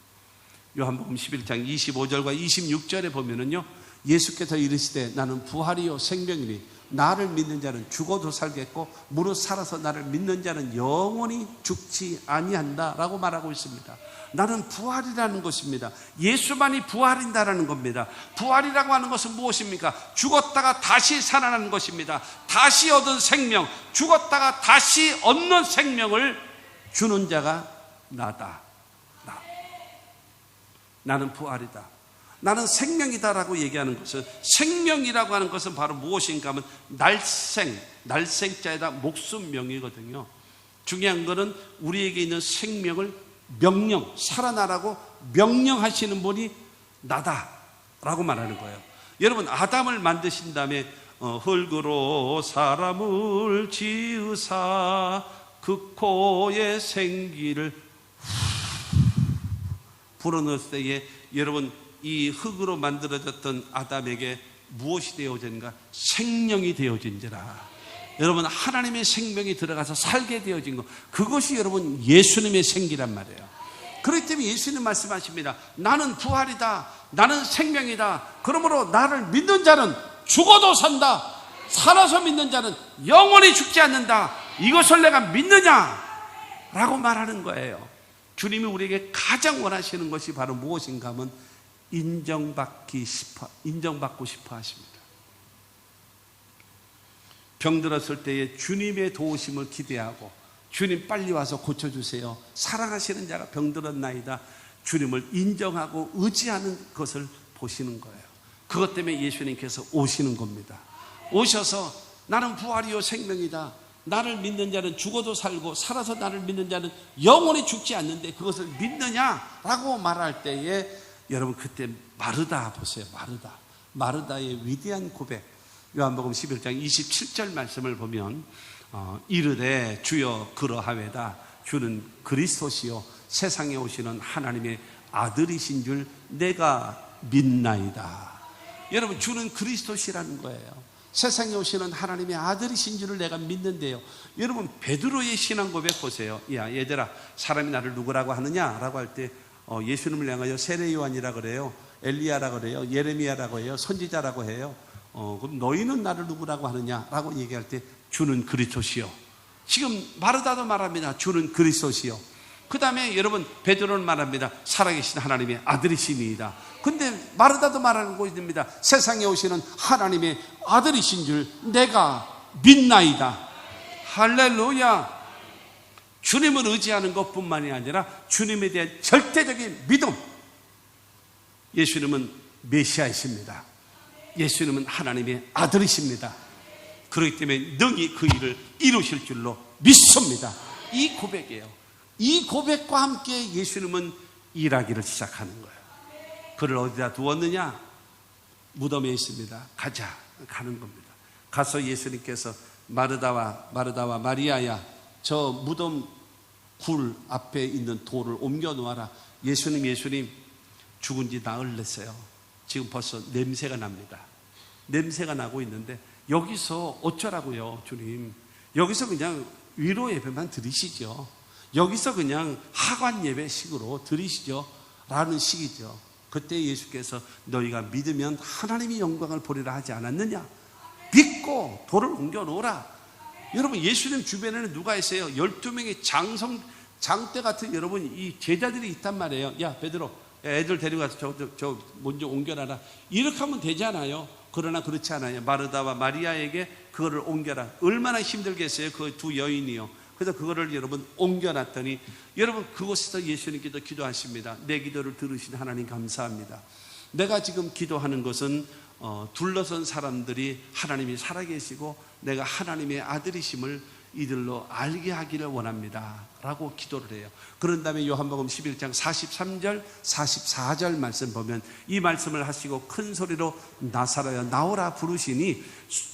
요한복음 11장 25절과 26절에 보면은요, 예수께서 이르시되 나는 부활이요 생명이니 나를 믿는 자는 죽어도 살겠고 무릇 살아서 나를 믿는 자는 영원히 죽지 아니한다 라고 말하고 있습니다. 나는 부활이라는 것입니다. 예수만이 부활인다라는 겁니다. 부활이라고 하는 것은 무엇입니까? 죽었다가 다시 살아나는 것입니다. 다시 얻은 생명, 죽었다가 다시 얻는 생명을 주는 자가 나다. 나는 부활이다, 나는 생명이다라고 얘기하는 것은, 생명이라고 하는 것은 바로 무엇인가 하면 날생자에다 목숨명이거든요. 중요한 것은 우리에게 있는 생명을 살아나라고 명령하시는 분이 나다라고 말하는 거예요. 여러분, 아담을 만드신 다음에 흙으로 사람을 지으사 그 코에 생기를 불어넣을 때에 여러분, 이 흙으로 만들어졌던 아담에게 무엇이 되어진가? 생명이 되어진지라. 여러분, 하나님의 생명이 들어가서 살게 되어진 것, 그것이 여러분 예수님의 생기란 말이에요. 그렇기 때문에 예수님 말씀하십니다. 나는 부활이다, 나는 생명이다. 그러므로 나를 믿는 자는 죽어도 산다, 살아서 믿는 자는 영원히 죽지 않는다. 이것을 내가 믿느냐? 라고 말하는 거예요. 주님이 우리에게 가장 원하시는 것이 바로 무엇인가 하면 인정받고 싶어 하십니다. 병들었을 때에 주님의 도우심을 기대하고, 주님 빨리 와서 고쳐주세요, 사랑하시는 자가 병들었나이다, 주님을 인정하고 의지하는 것을 보시는 거예요. 그것 때문에 예수님께서 오시는 겁니다. 오셔서 나는 부활이요 생명이다, 나를 믿는 자는 죽어도 살고 살아서 나를 믿는 자는 영원히 죽지 않는데 그것을 믿느냐라고 말할 때에 여러분, 그때 마르다 보세요. 마르다의 위대한 고백. 요한복음 11장 27절 말씀을 보면 이르되 주여 그러하외다, 주는 그리스도시요 세상에 오시는 하나님의 아들이신 줄 내가 믿나이다. 여러분, 주는 그리스도시라는 거예요. 세상에 오시는 하나님의 아들이신 줄을 내가 믿는데요. 여러분, 베드로의 신앙 고백 보세요. 야, 얘들아, 사람이 나를 누구라고 하느냐라고 할 때 예수님을 향하여 세례 요한이라 그래요, 엘리야라 그래요, 예레미야라고 해요, 선지자라고 해요. 그럼 너희는 나를 누구라고 하느냐라고 얘기할 때 주는 그리스도시요. 지금 마르다도 말합니다. 주는 그리스도시요. 그 다음에 여러분, 베드로는 말합니다. 살아계신 하나님의 아들이시니이다. 근데 마르다도 말하고 있습니다. 세상에 오시는 하나님의 아들이신 줄 내가 믿나이다. 할렐루야. 주님을 의지하는 것뿐만이 아니라 주님에 대한 절대적인 믿음. 예수님은 메시아이십니다. 예수님은 하나님의 아들이십니다. 그렇기 때문에 능히 그 일을 이루실 줄로 믿습니다. 이 고백이에요. 이 고백과 함께 예수님은 일하기를 시작하는 거예요. 그를 어디다 두었느냐? 무덤에 있습니다. 가자. 가는 겁니다. 가서 예수님께서 마르다와 마리아야, 저 무덤 굴 앞에 있는 돌을 옮겨 놓아라. 예수님 죽은 지 나흘 됐어요. 지금 벌써 냄새가 납니다. 냄새가 나고 있는데 여기서 어쩌라고요, 주님? 여기서 그냥 위로 예배만 드리시죠. 여기서 그냥 하관 예배식으로 드리시죠 라는 식이죠. 그때 예수께서 너희가 믿으면 하나님이 영광을 보리라 하지 않았느냐? 믿고 돌을 옮겨 놓으라. 여러분, 예수님 주변에는 누가 있어요? 12명의 장대 같은 여러분, 이 제자들이 있단 말이에요. 야, 베드로, 애들 데려가서 저 먼저 옮겨놔라. 이렇게 하면 되잖아요. 그러나 그렇지 않아요. 마르다와 마리아에게 그거를 옮겨라. 얼마나 힘들겠어요, 그 두 여인이요. 그래서 그거를 여러분 옮겨놨더니, 여러분 그곳에서 예수님께서 기도하십니다. 내 기도를 들으신 하나님 감사합니다. 내가 지금 기도하는 것은 둘러선 사람들이 하나님이 살아계시고 내가 하나님의 아들이심을 이들로 알게 하기를 원합니다 라고 기도를 해요. 그런 다음에 요한복음 11장 43절 44절 말씀 보면 이 말씀을 하시고 큰 소리로 나사로야 나오라 부르시니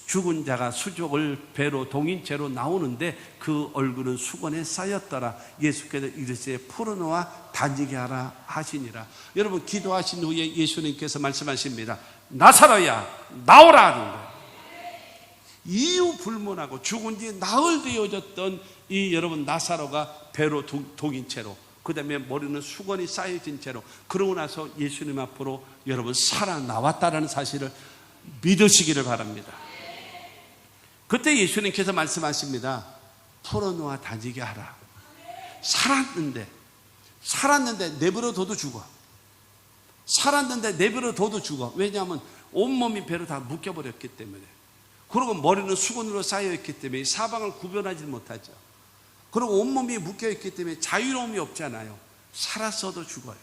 죽은 자가 수족을 배로 동인채로 나오는데 그 얼굴은 수건에 쌓였더라. 예수께서 이르시되 풀어놓아 다니게 하라 하시니라. 여러분, 기도하신 후에 예수님께서 말씀하십니다. 나사로야 나오라 하는 거예요. 이유 불문하고 죽은 지 나흘 되어졌던 이 여러분 나사로가 배로 동인채로 그 다음에 머리는 수건이 쌓여진 채로, 그러고 나서 예수님 앞으로 여러분 살아나왔다라는 사실을 믿으시기를 바랍니다. 그때 예수님께서 말씀하십니다. 풀어놓아 다니게 하라. 살았는데 내버려둬도 죽어. 살았는데 내버려둬도 죽어. 왜냐하면 온몸이 배로 다 묶여버렸기 때문에. 그리고 머리는 수건으로 쌓여있기 때문에 사방을 구별하지 못하죠. 그리고 온몸이 묶여있기 때문에 자유로움이 없잖아요. 살았어도 죽어요.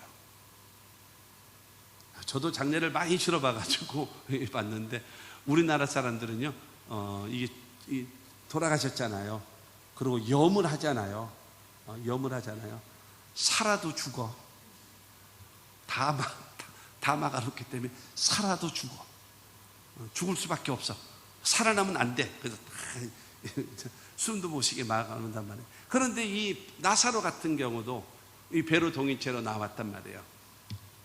저도 장례를 많이 치러봐가지고 봤는데, 우리나라 사람들은요, 이게 돌아가셨잖아요. 그리고 염을 하잖아요. 살아도 죽어. 다 막아놓기 때문에 살아도 죽어. 죽을 수밖에 없어. 살아나면 안 돼. 그래서 숨도 못 쉬게 막아놓는단 말이에요. 그런데 이 나사로 같은 경우도 이 배로 동인채로 나왔단 말이에요.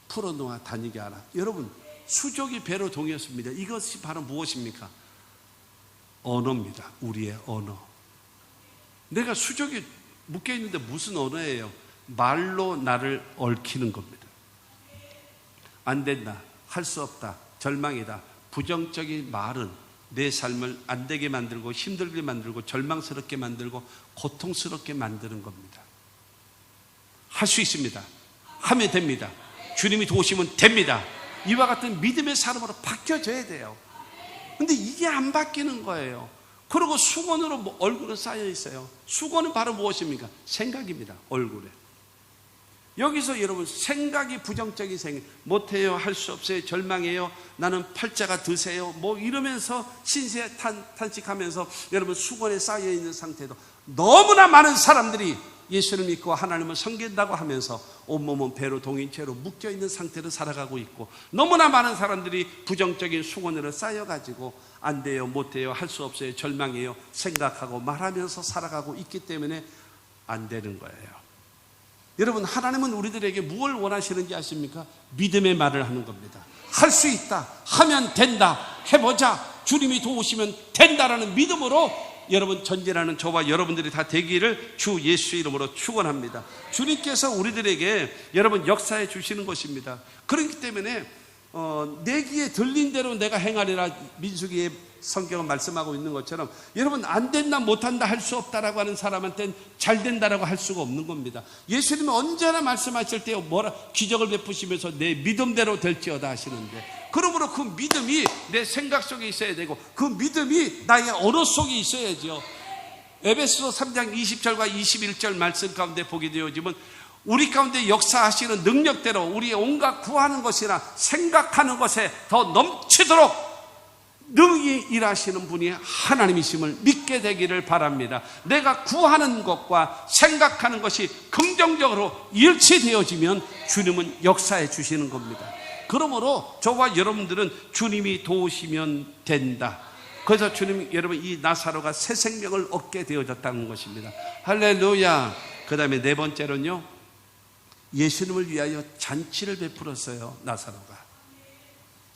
풀어놓아 다니게 하라. 여러분, 수족이 배로 동이었습니다. 이것이 바로 무엇입니까? 언어입니다. 우리의 언어. 내가 수족이 묶여있는데 무슨 언어예요? 말로 나를 얽히는 겁니다. 안 된다, 할 수 없다, 절망이다, 부정적인 말은 내 삶을 안 되게 만들고 힘들게 만들고 절망스럽게 만들고 고통스럽게 만드는 겁니다. 할 수 있습니다. 하면 됩니다. 주님이 도우시면 됩니다. 이와 같은 믿음의 사람으로 바뀌어져야 돼요. 근데 이게 안 바뀌는 거예요. 그리고 수건으로 얼굴은 쌓여 있어요. 수건은 바로 무엇입니까? 생각입니다. 얼굴에. 여기서 여러분, 생각이 부정적인 생각, 못해요, 할 수 없어요, 절망해요, 나는 팔자가 드세요, 뭐 이러면서 신세 탄식하면서 여러분 수건에 쌓여 있는 상태도, 너무나 많은 사람들이 예수를 믿고 하나님을 섬긴다고 하면서 온몸은 배로 동인채로 묶여있는 상태로 살아가고 있고, 너무나 많은 사람들이 부정적인 수건으로 쌓여가지고 안 돼요, 못해요, 할 수 없어요, 절망해요 생각하고 말하면서 살아가고 있기 때문에 안 되는 거예요. 여러분, 하나님은 우리들에게 무엇을 원하시는지 아십니까? 믿음의 말을 하는 겁니다. 할 수 있다, 하면 된다, 해보자, 주님이 도우시면 된다라는 믿음으로 여러분 전진하는 저와 여러분들이 다 되기를 주 예수 이름으로 축원합니다. 주님께서 우리들에게 여러분 역사해 주시는 것입니다. 그렇기 때문에 내 귀에 들린 대로 내가 행하리라, 민수기의 성경은 말씀하고 있는 것처럼, 여러분 안 된다, 못한다, 할 수 없다라고 하는 사람한테는 잘 된다라고 할 수가 없는 겁니다. 예수님은 언제나 말씀하실 때 뭐라 기적을 베푸시면서 내 믿음대로 될지어다 하시는데, 그러므로 그 믿음이 내 생각 속에 있어야 되고 그 믿음이 나의 언어 속에 있어야죠. 에베소서 3장 20절과 21절 말씀 가운데 보게 되어지면, 우리 가운데 역사하시는 능력대로 우리의 온갖 구하는 것이나 생각하는 것에 더 넘치도록 능히 일하시는 분이 하나님이심을 믿게 되기를 바랍니다. 내가 구하는 것과 생각하는 것이 긍정적으로 일치되어지면 주님은 역사해 주시는 겁니다. 그러므로 저와 여러분들은 주님이 도우시면 된다. 그래서 주님, 여러분, 이 나사로가 새 생명을 얻게 되어졌다는 것입니다. 할렐루야. 그 다음에 네 번째로는요, 예수님을 위하여 잔치를 베풀었어요. 나사로가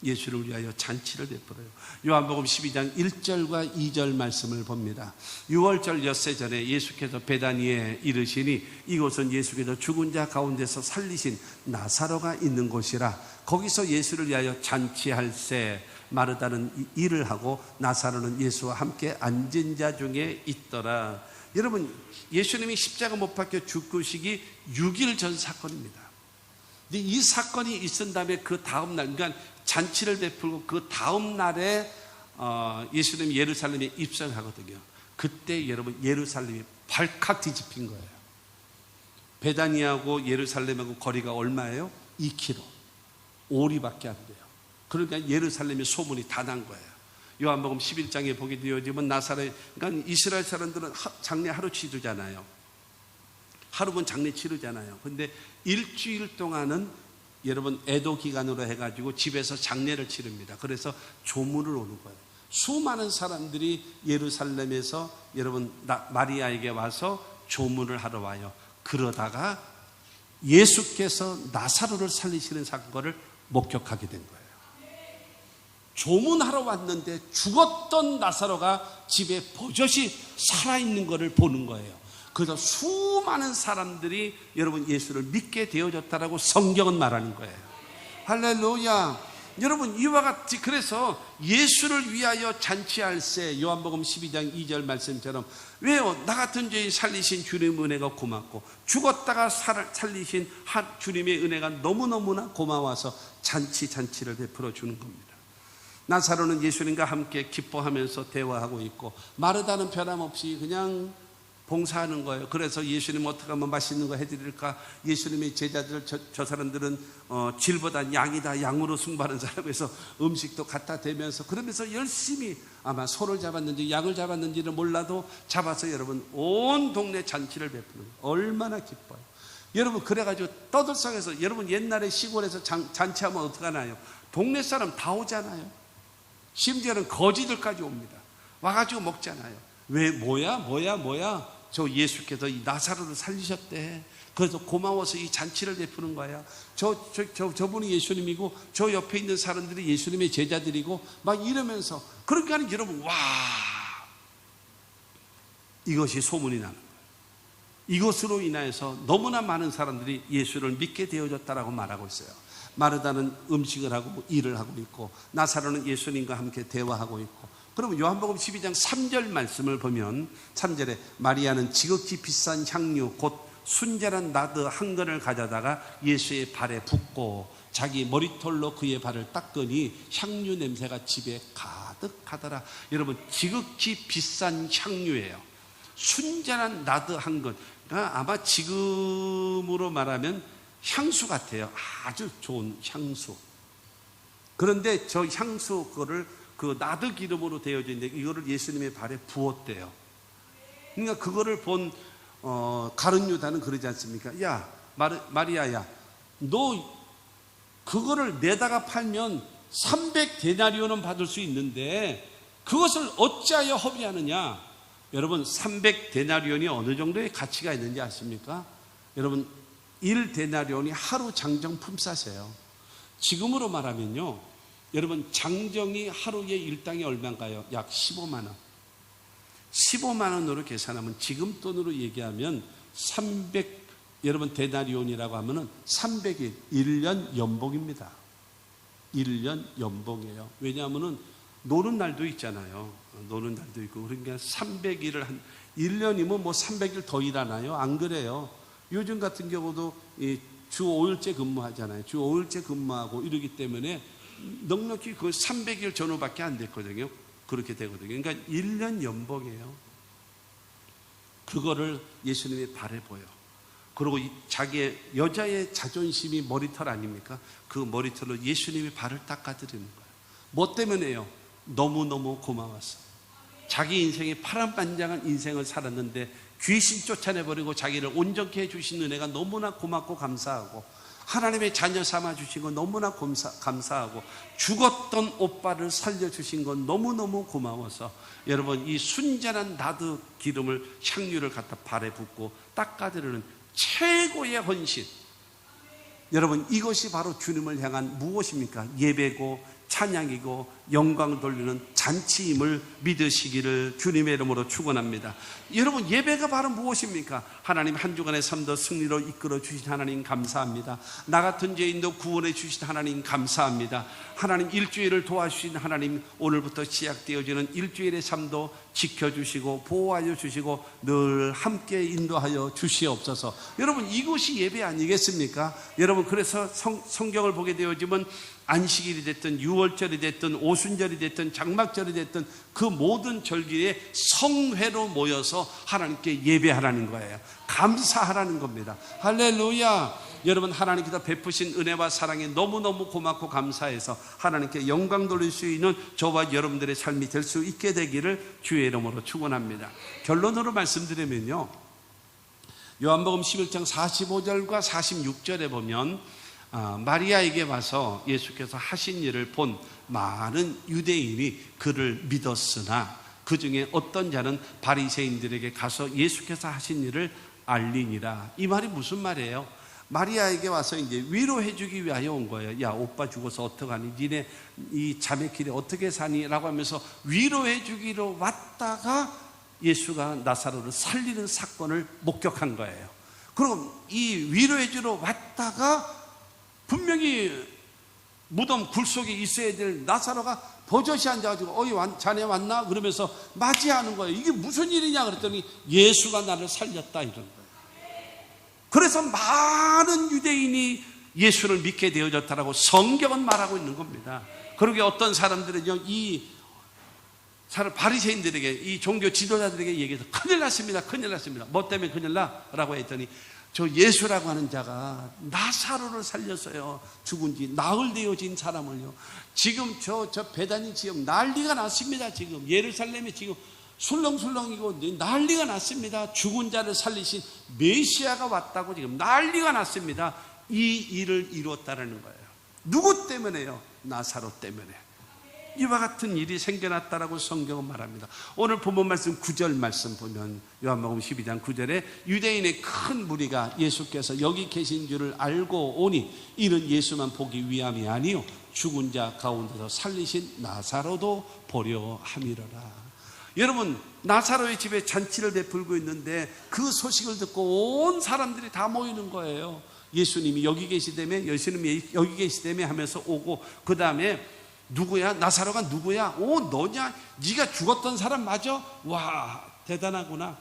예수를 위하여 잔치를 베풀어요. 요한복음 12장 1절과 2절 말씀을 봅니다. 6월절 엿새 전에 예수께서 베다니에 이르시니, 이곳은 예수께서 죽은 자 가운데서 살리신 나사로가 있는 곳이라. 거기서 예수를 위하여 잔치할새. 마르다는 일을 하고 나사로는 예수와 함께 앉은 자 중에 있더라. 여러분, 예수님이 십자가 못 박혀 죽으시기 6일 전 사건입니다. 근데 이 사건이 있은 다음에 그 다음 날, 그러니까 잔치를 베풀고 그 다음 날에 예수님이 예루살렘에 입성하거든요. 그때 여러분, 예루살렘이 발칵 뒤집힌 거예요. 베다니하고 예루살렘하고 거리가 얼마예요? 2km. 오리밖에 안 돼요. 그러니까 예루살렘의 소문이 다 난 거예요. 요한복음 11장에 보게 되어지면 나사렛, 그러니까 이스라엘 사람들은 장례 하루 치르잖아요. 하루면 장례 치르잖아요. 근데 일주일 동안은 여러분 애도 기간으로 해가지고 집에서 장례를 치릅니다. 그래서 조문을 오는 거예요. 수많은 사람들이 예루살렘에서 여러분 마리아에게 와서 조문을 하러 와요. 그러다가 예수께서 나사로를 살리시는 사건을 목격하게 된 거예요. 조문하러 왔는데 죽었던 나사로가 집에 버젓이 살아있는 것을 보는 거예요. 그래서 수많은 사람들이 여러분 예수를 믿게 되어졌다라고 성경은 말하는 거예요. 할렐루야. 여러분 이와 같이 그래서 예수를 위하여 잔치할세, 요한복음 12장 2절 말씀처럼, 왜요? 나 같은 죄인 살리신 주님의 은혜가 고맙고 죽었다가 살리신 주님의 은혜가 너무너무나 고마워서 잔치를 베풀어 주는 겁니다. 나사로는 예수님과 함께 기뻐하면서 대화하고 있고, 마르다는 변함없이 그냥 봉사하는 거예요. 그래서 예수님 어떻게 하면 맛있는 거 해드릴까? 예수님의 제자들, 저 사람들은 질보다 양이다, 양으로 승부하는 사람에서 음식도 갖다 대면서, 그러면서 열심히 아마 소를 잡았는지 양을 잡았는지는 몰라도 잡아서 여러분 온 동네 잔치를 베푸는 거예요. 얼마나 기뻐요. 여러분 그래가지고 떠들썩해서, 여러분 옛날에 시골에서 잔치하면 어떻게 하나요? 동네 사람 다 오잖아요. 심지어는 거지들까지 옵니다. 와가지고 먹잖아요. 왜? 뭐야? 저 예수께서 이 나사로를 살리셨대. 그래서 고마워서 이 잔치를 베푸는 거야. 저분이 예수님이고 저 옆에 있는 사람들이 예수님의 제자들이고 막 이러면서, 그러니까 여러분 와, 이것이 소문이 나는 거예요. 이것으로 인하여서 너무나 많은 사람들이 예수를 믿게 되어졌다라고 말하고 있어요. 마르다는 음식을 하고 일을 하고 있고, 나사로는 예수님과 함께 대화하고 있고. 그러면 요한복음 12장 3절 말씀을 보면 3절에 마리아는 지극히 비싼 향유 곧 순전한 나드 한 근을 가져다가 예수의 발에 붓고 자기 머리털로 그의 발을 닦으니 향유 냄새가 집에 가득하더라. 여러분 지극히 비싼 향유예요. 순전한 나드 한 근, 그러니까 아마 지금으로 말하면 향수 같아요. 아주 좋은 향수. 그런데 저 향수 그거를 그 나드 기름으로 되어져 있는데 이거를 예수님의 발에 부었대요. 그러니까 그거를 본 가룟 유다는 그러지 않습니까? 야 마리아야, 너 그거를 내다가 팔면 300데나리온은 받을 수 있는데 그것을 어찌하여 허비하느냐? 여러분 300데나리온이 어느 정도의 가치가 있는지 아십니까? 여러분 1데나리온이 하루 장정품 싸세요. 지금으로 말하면요, 여러분 장정이 하루에 일당이 얼마인가요? 약 15만 원. 15만 원으로 계산하면 지금 돈으로 얘기하면 300, 여러분 데나리온이라고 하면은 300일, 1년 연봉입니다. 1년 연봉이에요. 왜냐하면은 노는 날도 있잖아요. 노는 날도 있고. 그러니까 300일을 한 1년이면 뭐 300일 더 일하나요? 안 그래요. 요즘 같은 경우도 주 5일째 근무하잖아요. 주 5일째 근무하고 이러기 때문에 넉넉히 그 300일 전후밖에 안 됐거든요. 그렇게 되거든요. 그러니까 1년 연봉이에요. 그거를 예수님의 발에 보여. 그리고 자기의 여자의 자존심이 머리털 아닙니까? 그 머리털로 예수님의 발을 닦아드리는 거예요. 뭐 때문에요? 너무너무 고마웠어. 자기 인생에 파란만장한 인생을 살았는데 귀신 쫓아내버리고 자기를 온전케 해주신 은혜가 너무나 고맙고 감사하고, 하나님의 자녀 삼아주신 건 너무나 감사하고, 죽었던 오빠를 살려주신 건 너무너무 고마워서 여러분 이 순전한 나드 기름을, 향유를 갖다 발에 붓고 닦아드리는 최고의 헌신, 여러분 이것이 바로 주님을 향한 무엇입니까? 예배고 찬양이고 영광을 돌리는 잔치임을 믿으시기를 주님의 이름으로 축원합니다. 여러분 예배가 바로 무엇입니까? 하나님 한 주간의 삶도 승리로 이끌어 주신 하나님 감사합니다. 나 같은 죄인도 구원해 주신 하나님 감사합니다. 하나님 일주일을 도와주신 하나님, 오늘부터 시작되어지는 일주일의 삶도 지켜주시고 보호하여 주시고 늘 함께 인도하여 주시옵소서. 여러분 이것이 예배 아니겠습니까? 여러분 그래서 성경을 보게 되어지면 안식일이 됐든 유월절이 됐든 오순절이 됐든 장막절이 됐든 그 모든 절기에 성회로 모여서 하나님께 예배하라는 거예요. 감사하라는 겁니다. 할렐루야. 여러분 하나님께서 베푸신 은혜와 사랑에 너무너무 고맙고 감사해서 하나님께 영광 돌릴 수 있는 저와 여러분들의 삶이 될 수 있게 되기를 주의 이름으로 축원합니다. 결론으로 말씀드리면요, 요한복음 11장 45절과 46절에 보면 마리아에게 와서 예수께서 하신 일을 본 많은 유대인이 그를 믿었으나 그 중에 어떤 자는 바리새인들에게 가서 예수께서 하신 일을 알리니라. 이 말이 무슨 말이에요? 마리아에게 와서 이제 위로해 주기 위하여 온 거예요. 야, 오빠 죽어서 어떡하니? 니네 이 자매끼리 어떻게 사니? 라고 하면서 위로해 주기로 왔다가 예수가 나사로를 살리는 사건을 목격한 거예요. 그럼 이 위로해 주러 왔다가 분명히 무덤 굴 속에 있어야 될 나사로가 버젓이 앉아가지고 어이 자네 왔나? 그러면서 맞이하는 거예요. 이게 무슨 일이냐 그랬더니 예수가 나를 살렸다 이런 거예요. 그래서 많은 유대인이 예수를 믿게 되어졌다라고 성경은 말하고 있는 겁니다. 그러게 어떤 사람들은요, 이 바리새인들에게, 이 종교 지도자들에게 얘기해서 큰일 났습니다. 큰일 났습니다. 뭐 때문에 큰일 나라고 했더니 저 예수라고 하는 자가 나사로를 살렸어요. 죽은 지 나흘 되어진 사람을요. 지금 저 베다니 지역 난리가 났습니다. 지금 예루살렘에 지금 술렁술렁이고 난리가 났습니다. 죽은 자를 살리신 메시아가 왔다고 지금 난리가 났습니다. 이 일을 이루었다라는 거예요. 누구 때문에요? 나사로 때문에. 이와 같은 일이 생겨났다라고 성경은 말합니다. 오늘 본문 말씀 9절 말씀 보면 요한복음 12장 9절에 유대인의 큰 무리가 예수께서 여기 계신 줄을 알고 오니 이는 예수만 보기 위함이 아니요 죽은 자 가운데서 살리신 나사로도 보려 함이로라. 여러분, 나사로의 집에 잔치를 베풀고 있는데 그 소식을 듣고 온 사람들이 다 모이는 거예요. 예수님이 여기 계시다며, 예수님이 여기 계시다며 하면서 오고, 그 다음에 누구야? 나사로가 누구야? 오, 너냐? 네가 죽었던 사람 맞아? 와, 대단하구나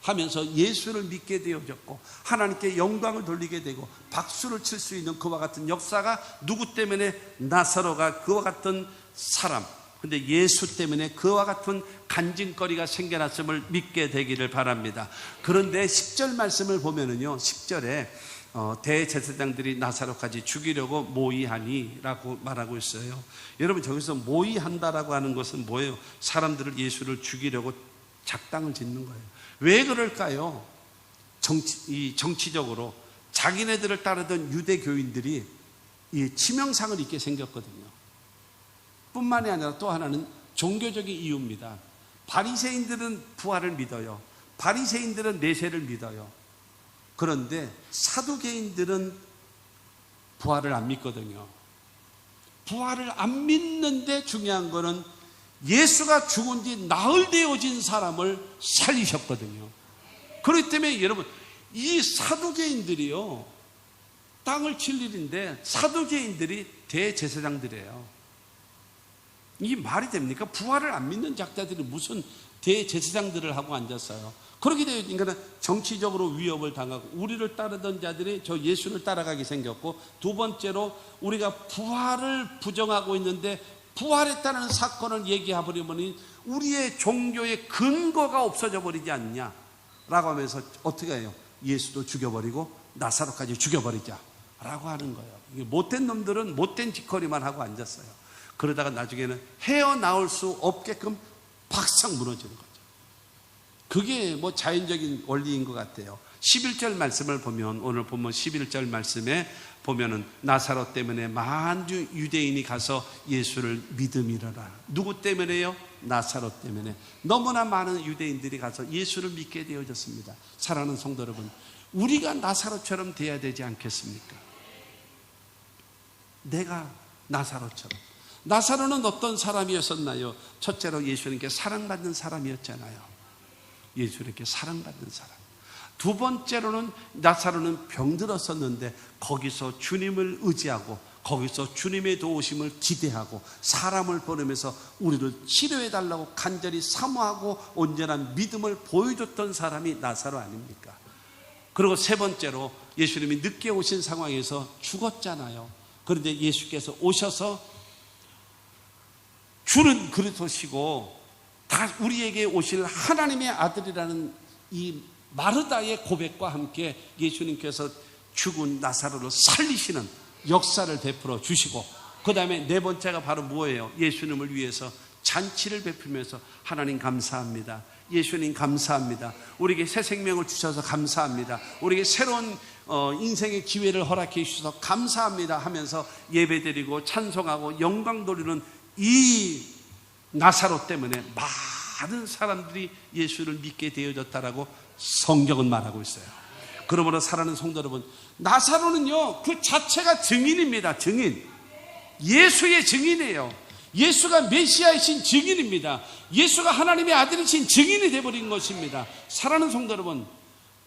하면서 예수를 믿게 되어졌고 하나님께 영광을 돌리게 되고 박수를 칠 수 있는 그와 같은 역사가 누구 때문에? 나사로가 그와 같은 사람, 근데 예수 때문에 그와 같은 간증거리가 생겨났음을 믿게 되기를 바랍니다. 그런데 10절 말씀을 보면은요, 10절에 대제사장들이 나사로까지 죽이려고 모의하니 라고 말하고 있어요. 여러분, 저기서 모의한다라고 하는 것은 뭐예요? 사람들을, 예수를 죽이려고 작당을 짓는 거예요. 왜 그럴까요? 정치적으로 자기네들을 따르던 유대교인들이 이 치명상을 입게 생겼거든요. 뿐만이 아니라 또 하나는 종교적인 이유입니다. 바리새인들은 부활을 믿어요. 바리새인들은 내세를 믿어요. 그런데 사두개인들은 부활을 안 믿거든요. 부활을 안 믿는데 중요한 거는 예수가 죽은 지 나흘 되어진 사람을 살리셨거든요. 그렇기 때문에 여러분, 이 사두개인들이요, 땅을 칠 일인데 사두개인들이 대제사장들이에요. 이게 말이 됩니까? 부활을 안 믿는 작자들이 무슨 대제사장들을 하고 앉았어요. 그렇게 되니까 정치적으로 위협을 당하고 우리를 따르던 자들이 저 예수를 따라가게 생겼고, 두 번째로 우리가 부활을 부정하고 있는데 부활했다는 사건을 얘기해버리면 우리의 종교의 근거가 없어져 버리지 않느냐라고 하면서 어떻게 해요? 예수도 죽여버리고 나사로까지 죽여버리자라고 하는 거예요. 이게 못된 놈들은 못된 짓거리만 하고 앉았어요. 그러다가 나중에는 헤어나올 수 없게끔 박상 무너지는 거죠. 그게 뭐 자연적인 원리인 것 같아요. 11절 말씀을 보면, 오늘 보면 11절 말씀에 보면은 나사로 때문에 많은 유대인이 가서 예수를 믿음이라라. 누구 때문에요? 나사로 때문에. 너무나 많은 유대인들이 가서 예수를 믿게 되어졌습니다. 사랑하는 성도 여러분, 우리가 나사로처럼 돼야 되지 않겠습니까? 내가 나사로처럼. 나사로는 어떤 사람이었었나요? 첫째로 예수님께 사랑받는 사람이었잖아요. 예수님께 사랑받는 사람. 두 번째로는 나사로는 병들었었는데 거기서 주님을 의지하고 거기서 주님의 도우심을 기대하고 사람을 보내면서 우리를 치료해달라고 간절히 사모하고 온전한 믿음을 보여줬던 사람이 나사로 아닙니까? 그리고 세 번째로 예수님이 늦게 오신 상황에서 죽었잖아요. 그런데 예수께서 오셔서 주는 그리스도시고 다 우리에게 오실 하나님의 아들이라는 이 마르다의 고백과 함께 예수님께서 죽은 나사로를 살리시는 역사를 베풀어 주시고, 그 다음에 네 번째가 바로 뭐예요? 예수님을 위해서 잔치를 베풀면서 하나님 감사합니다. 예수님 감사합니다. 우리에게 새 생명을 주셔서 감사합니다. 우리에게 새로운 인생의 기회를 허락해 주셔서 감사합니다 하면서 예배드리고 찬송하고 영광 돌리는 이 나사로 때문에 많은 사람들이 예수를 믿게 되어졌다라고 성경은 말하고 있어요. 그러므로 사랑하는 성도 여러분, 나사로는요 그 자체가 증인입니다. 증인. 예수의 증인이에요. 예수가 메시아이신 증인입니다. 예수가 하나님의 아들이신 증인이 되어버린 것입니다. 사랑하는 성도 여러분,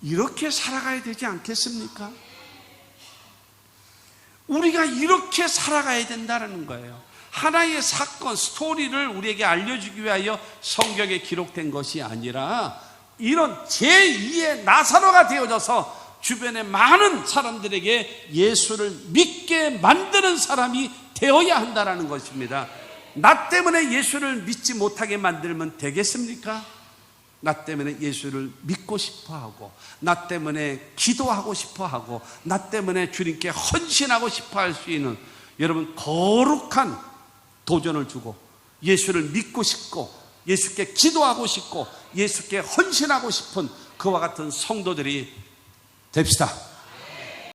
이렇게 살아가야 되지 않겠습니까? 우리가 이렇게 살아가야 된다는 거예요. 하나의 사건, 스토리를 우리에게 알려주기 위하여 성경에 기록된 것이 아니라 이런 제2의 나사로가 되어져서 주변의 많은 사람들에게 예수를 믿게 만드는 사람이 되어야 한다는 것입니다. 나 때문에 예수를 믿지 못하게 만들면 되겠습니까? 나 때문에 예수를 믿고 싶어하고, 나 때문에 기도하고 싶어하고, 나 때문에 주님께 헌신하고 싶어할 수 있는 여러분 거룩한 도전을 주고 예수를 믿고 싶고 예수께 기도하고 싶고 예수께 헌신하고 싶은 그와 같은 성도들이 됩시다.